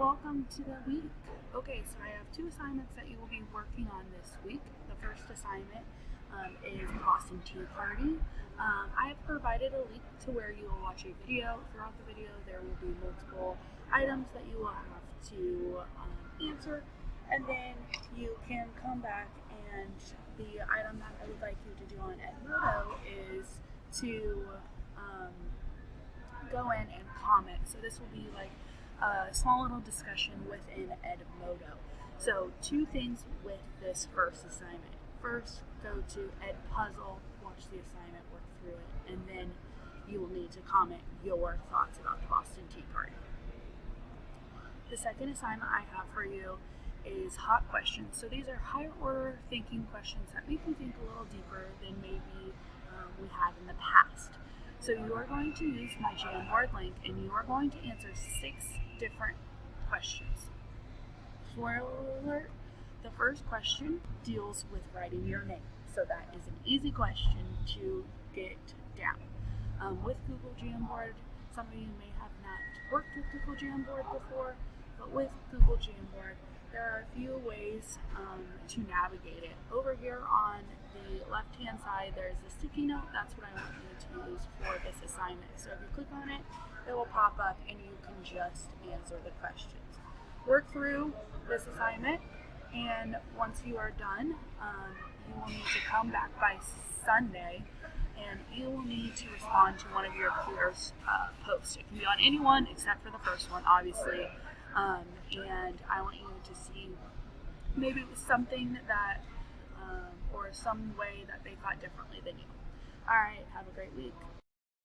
welcome to the week. Okay, so I have two assignments that you will be working on this week. The first assignment is Boston Tea Party. I have provided a link to where you will watch a video. Throughout the video, there will be multiple items that you will have to answer, and then you can come back and the item that I would like you to do on Edmodo is to go in and comment. So this will be like a small little discussion within Edmodo. So two things with this first assignment. First, go to Edpuzzle, watch the assignment, work through it, and then you will need to comment your thoughts about the Boston Tea Party. The second assignment I have for you is hot questions. So these are higher order thinking questions that make you think a little deeper than maybe we have in the past. So you are going to use my Jamboard link and you are going to answer 6 different questions. Spoiler alert, the first question deals with writing your name. So that is an easy question to get down. With Google Jamboard, some of you may have not worked with Google Jamboard before, but with Google Jamboard, there are a few ways to navigate it. Over here on the left-hand side, there's a sticky note. That's what I want you to use for this assignment. So if you click on it, it will pop up and you can just answer the questions. Work through this assignment, and once you are done, you will need to come back by Sunday and you will need to respond to one of your peers' posts. It can be on anyone except for the first one, obviously. And I want you to see maybe it was something that, or some way that they thought differently than you. All right, have a great week.